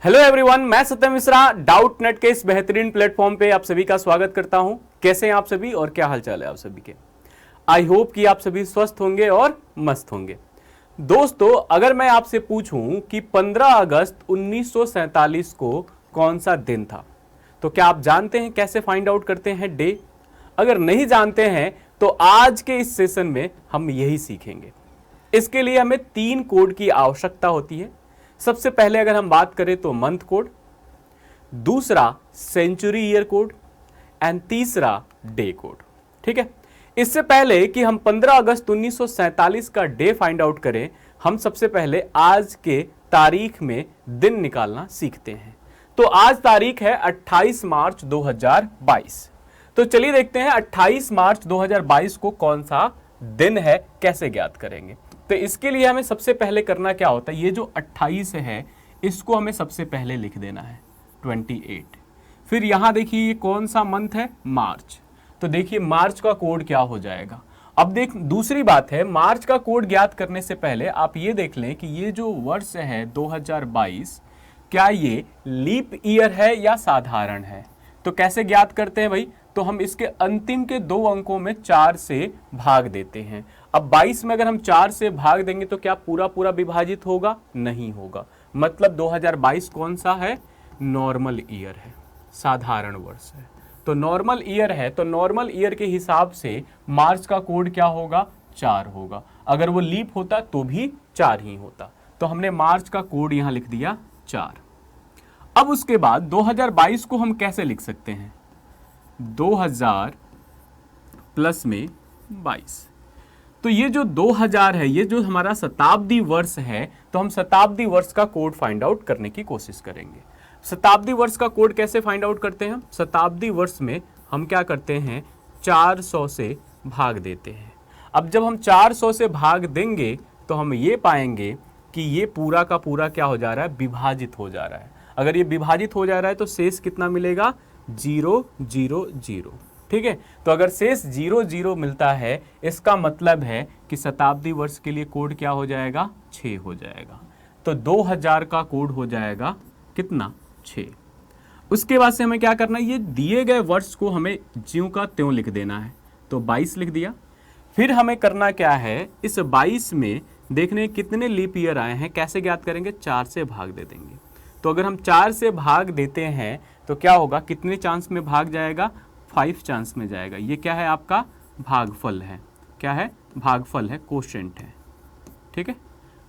Hello everyone, मैं सत्यम Mishra doubt net के इस बेहतरीन प्लेटफॉर्म पे आप सभी का स्वागत करता हूं। कैसे हैं आप सभी और क्या हालचाल है आप सभी के। आई होप कि आप सभी स्वस्थ होंगे और मस्त होंगे। दोस्तों, अगर मैं आपसे पूछूं कि 15 अगस्त 1947 को कौन सा दिन था, तो क्या आप जानते हैं कैसे फाइंड आउट करते हैं डे? अगर नहीं जानते हैं तो आज के इस सेशन में हम यही सीखेंगे। इसके लिए हमें 3 कोड की आवश्यकता होती है। सबसे पहले अगर हम बात करें तो मंथ कोड, दूसरा सेंचुरी ईयर कोड एंड तीसरा डे कोड। ठीक है, इससे पहले कि हम 15 अगस्त 1947 का डे फाइंड आउट करें, हम सबसे पहले आज के तारीख में दिन निकालना सीखते हैं। तो आज तारीख है 28 मार्च 2022। तो चलिए देखते हैं 28 मार्च 2022 को कौन सा दिन है, कैसे ज्ञात करेंगे। तो इसके लिए हमें सबसे पहले करना क्या होता है, ये जो 28 है इसको हमें सबसे पहले लिख देना है 28। फिर यहां देखिए ये कौन सा मंथ है, मार्च। तो देखिए मार्च का कोड क्या हो जाएगा। अब दूसरी बात है, मार्च का कोड ज्ञात करने से पहले आप ये देख लें कि ये जो वर्ष है 2022, क्या ये लीप ईयर है या साधारण है। तो कैसे ज्ञात करते हैं भाई, तो हम इसके अंतिम के 2 अंकों में 4 से भाग देते हैं। अब 22 में अगर हम 4 से भाग देंगे तो क्या पूरा पूरा विभाजित होगा? नहीं होगा। मतलब 2022 कौन सा है, नॉर्मल ईयर है, साधारण वर्ष है। तो नॉर्मल ईयर है, तो नॉर्मल ईयर के हिसाब से मार्च का कोड क्या होगा, 4 होगा। अगर वो लीप होता तो भी 4 ही होता। तो हमने मार्च का कोड यहां लिख दिया 4। अब उसके बाद 2022 को हम कैसे लिख सकते हैं, 2000 प्लस में 22। तो ये जो 2000 है, ये जो हमारा शताब्दी वर्ष है, तो हम शताब्दी वर्ष का कोड फाइंड आउट करने की कोशिश करेंगे। शताब्दी वर्ष का कोड कैसे फाइंड आउट करते हैं, शताब्दी वर्ष में हम क्या करते हैं, 400 से भाग देते हैं। अब जब हम 400 से भाग देंगे तो हम ये पाएंगे कि ये पूरा का पूरा क्या हो जा रहा है, विभाजित हो जा रहा है। अगर ये विभाजित हो जा रहा है तो शेष कितना मिलेगा, 0 0 0। ठीक है, तो अगर शेष 0 0 मिलता है, इसका मतलब है कि शताब्दी वर्ष के लिए कोड क्या हो जाएगा, 6 हो जाएगा। तो 2000 का कोड हो जाएगा कितना, 6। उसके बाद से हमें क्या करना है, ये दिए गए वर्ष को हमें ज्यों का त्यों लिख देना है। तो 22 लिख दिया। फिर हमें करना क्या है, इस 22 में देखने कितने लीप ईयर आए हैं, कैसे ज्ञात करेंगे, 4 से भाग दे देंगे। तो अगर हम 4 से भाग देते हैं तो क्या होगा, कितने चांस में भाग जाएगा, 5 चांस में जाएगा। ये क्या है, आपका भागफल है। क्या है, भागफल है, कोशेंट है। ठीक है,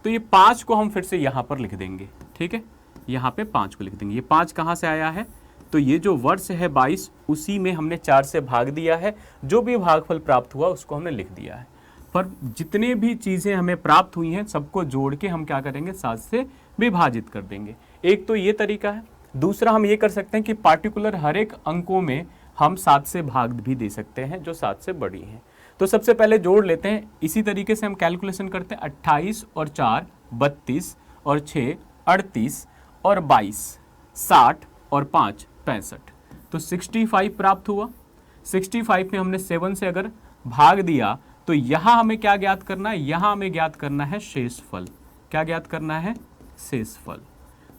तो ये 5 को हम फिर से यहाँ पर लिख देंगे। ठीक है, यहाँ पे 5 को लिख देंगे। ये 5 कहाँ से आया है, तो ये जो वर्ष है 22, उसी में हमने 4 से भाग दिया है। जो भी भागफल प्राप्त हुआ उसको हमने लिख दिया है। पर जितने भी चीज़ें हमें प्राप्त हुई हैं सबको जोड़ के हम क्या करेंगे, 7 से विभाजित कर देंगे। एक तो ये तरीका है। दूसरा हम ये कर सकते हैं कि पार्टिकुलर हर एक अंकों में हम 7 से भाग भी दे सकते हैं जो 7 से बड़ी हैं। तो सबसे पहले जोड़ लेते हैं। इसी तरीके से हम कैलकुलेशन करते हैं। 28 और 4 32 और 6 38 और 22 60 और 5 65। तो 65 प्राप्त हुआ। 65 में हमने 7 से अगर भाग दिया तो यहाँ हमें क्या ज्ञात करना है, यहाँ हमें ज्ञात करना है शेषफल। क्या ज्ञात करना है, शेषफल।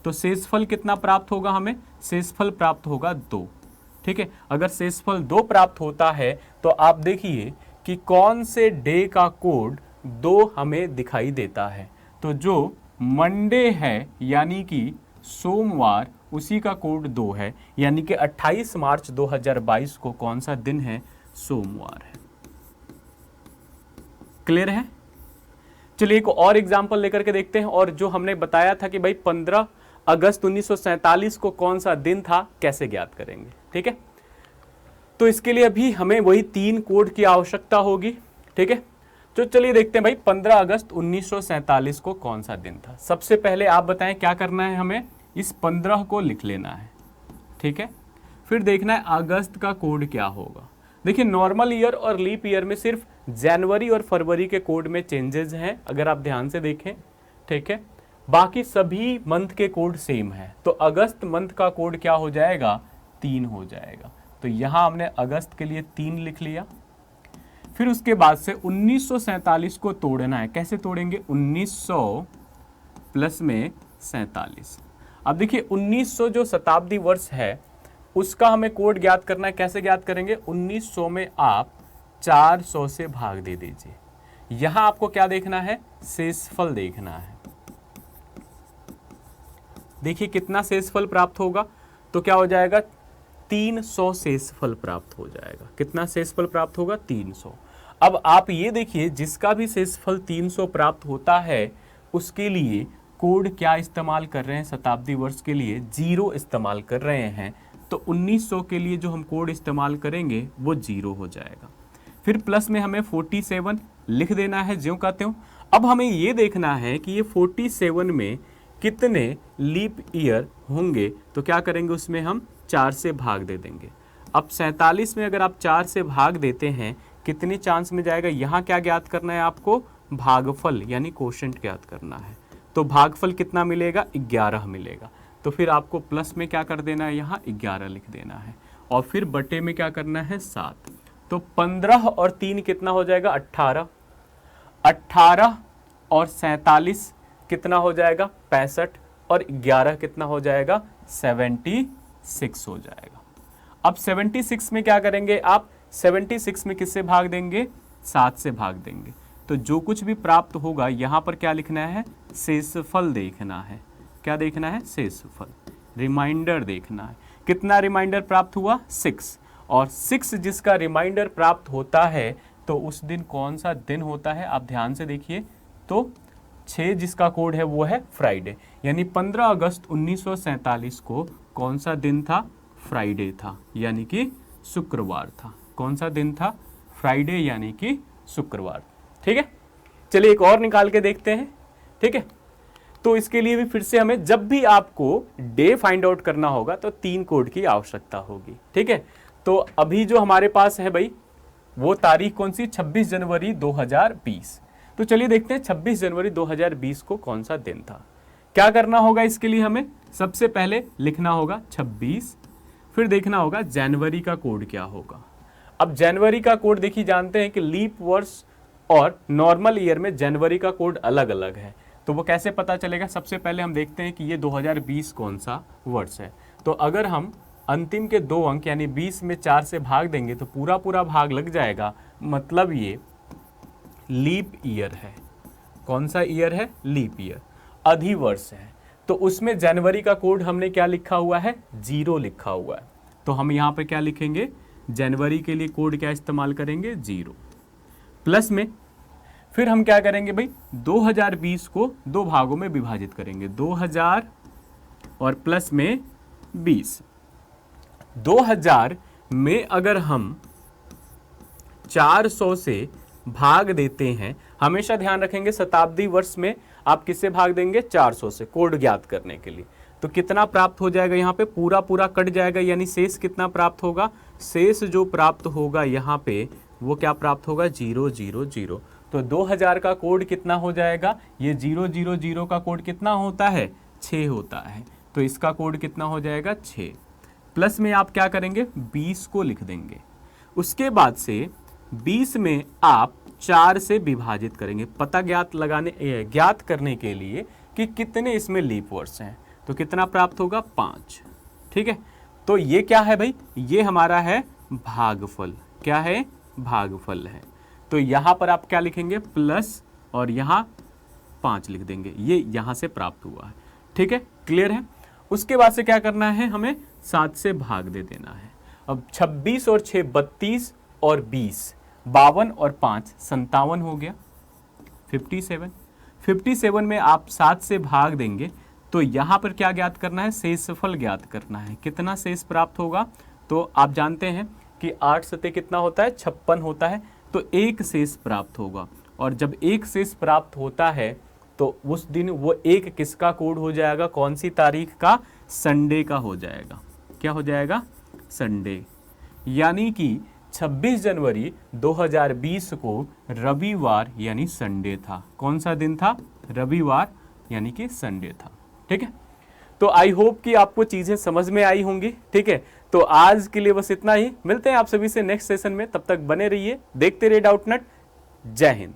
तो शेषफल कितना प्राप्त होगा हमें, शेषफल प्राप्त होगा 2। ठीक है, अगर शेषफल 2 प्राप्त होता है तो आप देखिए कि कौन से डे का कोड 2 हमें दिखाई देता है। तो जो मंडे है यानी कि सोमवार, उसी का कोड 2 है। यानी कि 28 मार्च 2022 को कौन सा दिन है, सोमवार है। क्लियर है। चलिए एक और एग्जांपल लेकर के देखते हैं। और जो हमने बताया था कि भाई 15 अगस्त 1947 को कौन सा दिन था, कैसे ज्ञात करेंगे। ठीक है, तो इसके लिए अभी हमें वही 3 कोड की आवश्यकता होगी। ठीक है, तो चलिए देखते हैं भाई 15 अगस्त 1947 को कौन सा दिन था। सबसे पहले आप बताएं क्या करना है, हमें इस 15 को लिख लेना है। ठीक है, फिर देखना है अगस्त का कोड क्या होगा। देखिए नॉर्मल ईयर और लीप ईयर में सिर्फ जनवरी और फरवरी के कोड में चेंजेस हैं, अगर आप ध्यान से देखें। ठीक है, बाकी सभी मंथ के कोड सेम है। तो अगस्त मंथ का कोड क्या हो जाएगा, 3 हो जाएगा। तो यहाँ हमने अगस्त के लिए 3 लिख लिया। फिर उसके बाद से 1947 को तोड़ना है। कैसे तोड़ेंगे, 1900 प्लस में 47। अब देखिए 1900 जो शताब्दी वर्ष है उसका हमें कोड ज्ञात करना है। कैसे ज्ञात करेंगे? 1900 में आप 400 से भाग दे दीजिए। यहां आपको क्या देखना है? शेषफल देखना है। देखिए कितना शेषफल प्राप्त होगा, तो क्या हो जाएगा? 300 शेषफल प्राप्त हो जाएगा। कितना शेषफल प्राप्त होगा? 300। अब आप ये देखिए जिसका भी शेषफल 300 प्राप्त होता है उसके लिए कोड क्या इस्तेमाल कर रहे हैं? शताब्दी वर्ष के लिए 0 इस्तेमाल कर रहे हैं। तो 1900 के लिए जो हम कोड इस्तेमाल करेंगे वो 0 हो जाएगा। फिर प्लस में हमें 47 लिख देना है ज्यों का त्यों। अब हमें ये देखना है कि ये 47 में कितने लीप ईयर होंगे, तो क्या करेंगे? उसमें हम 4 से भाग दे देंगे। अब 47 में अगर आप 4 से भाग देते हैं कितनी चांस में जाएगा? यहाँ क्या ज्ञात करना है आपको? भागफल यानी कोशेंट ज्ञात करना है। तो भागफल कितना मिलेगा? 11 मिलेगा। तो फिर आपको प्लस में क्या कर देना है? यहाँ 11 लिख देना है और फिर बटे में क्या करना है? 7। तो 15 और 3 कितना हो जाएगा? 18। 18 और 47 कितना हो जाएगा? 65 और 11 कितना हो जाएगा? 76 हो जाएगा। अब 76 में क्या करेंगे आप? 76 में किससे भाग देंगे? 7 से भाग देंगे। तो जो कुछ भी प्राप्त होगा यहाँ पर क्या लिखना है? शेषफल देखना है। क्या देखना है? शेषफल, रिमाइंडर देखना है। कितना रिमाइंडर प्राप्त हुआ? 6। और 6 जिसका रिमाइंडर प्राप्त होता है तो उस दिन कौन सा दिन होता है? आप ध्यान से देखिए। तो 6 जिसका कोड है वो है फ्राइडे, यानी 15 अगस्त 1947 को कौन सा दिन था? फ्राइडे था, यानी कि शुक्रवार था। कौन सा दिन था? फ्राइडे यानी कि शुक्रवार। ठीक है, चलिए एक और निकाल के देखते हैं। ठीक है, तो इसके लिए भी फिर से हमें जब भी आपको डे फाइंड आउट करना होगा तो 3 कोड की आवश्यकता होगी। ठीक है, तो अभी जो हमारे पास है भाई वो तारीख कौन सी? 26 जनवरी 2020। तो चलिए देखते हैं 26 जनवरी 2020 को कौन सा दिन था। क्या करना होगा इसके लिए? हमें सबसे पहले लिखना होगा 26, फिर देखना होगा जनवरी का कोड क्या होगा। अब जनवरी का कोड देखिए, जानते हैं कि लीप वर्ष और नॉर्मल ईयर में जनवरी का कोड अलग अलग है। तो वो कैसे पता चलेगा? सबसे पहले हम देखते हैं कि ये 2020 कौन सा वर्ष है। तो अगर हम अंतिम के 2 अंक यानी 20 में 4 से भाग देंगे तो पूरा पूरा भाग लग जाएगा, मतलब ये लीप ईयर है। कौन सा ईयर है? लीप ईयर, अधिवर्ष है। तो उसमें जनवरी का कोड हमने क्या लिखा हुआ है? 0 लिखा हुआ है। तो हम यहाँ पे क्या लिखेंगे? जनवरी के लिए कोड क्या इस्तेमाल करेंगे? 0। प्लस में फिर हम क्या करेंगे भाई? 2020 को 2 भागों में विभाजित करेंगे, 2000 और प्लस में 20। 2000 में अगर हम 400 से भाग देते हैं, हमेशा ध्यान रखेंगे शताब्दी वर्ष में आप किससे भाग देंगे? 400 से, कोड ज्ञात करने के लिए। तो कितना प्राप्त हो जाएगा? यहाँ पे पूरा पूरा कट जाएगा, यानी शेष कितना प्राप्त होगा? शेष जो प्राप्त होगा यहाँ पे वो क्या प्राप्त होगा? 000। तो 2000 का कोड कितना हो जाएगा? ये 000 का कोड कितना होता है? 6 होता है। तो इसका कोड कितना हो जाएगा? 6। प्लस में आप क्या करेंगे? 20 को लिख देंगे। उसके बाद से 20 में आप 4 से विभाजित करेंगे, पता ज्ञात करने के लिए कि कितने इसमें लीप वर्ष हैं। तो कितना प्राप्त होगा? 5। ठीक है, तो ये क्या है भाई? ये हमारा है भागफल। क्या है? भागफल है। तो यहाँ पर आप क्या लिखेंगे? प्लस और यहाँ 5 लिख देंगे, ये यहाँ से प्राप्त हुआ है। ठीक है, क्लियर है। उसके बाद से क्या करना है? हमें 7 से भाग दे देना है। अब 26 और 6 32 और 20 52 और 5 57 हो गया, 57। 57 में आप 7 से भाग देंगे तो यहाँ पर क्या ज्ञात करना है? शेषफल ज्ञात करना है। कितना शेष प्राप्त होगा? तो आप जानते हैं कि 8 सते कितना होता है? 56 होता है। तो 1 शेष प्राप्त होगा, और जब 1 शेष प्राप्त होता है तो उस दिन वो 1 किसका कोड हो जाएगा? कौन सी तारीख का? संडे का हो जाएगा। क्या हो जाएगा? संडे। यानी कि 26 जनवरी 2020 को रविवार यानी संडे था। कौन सा दिन था? रविवार यानी कि संडे था। ठीक है, तो आई होप कि आपको चीजें समझ में आई होंगी। ठीक है, तो आज के लिए बस इतना ही। मिलते हैं आप सभी से नेक्स्ट सेशन में, तब तक बने रहिए, देखते रहिए डाउटनट। जय हिंद।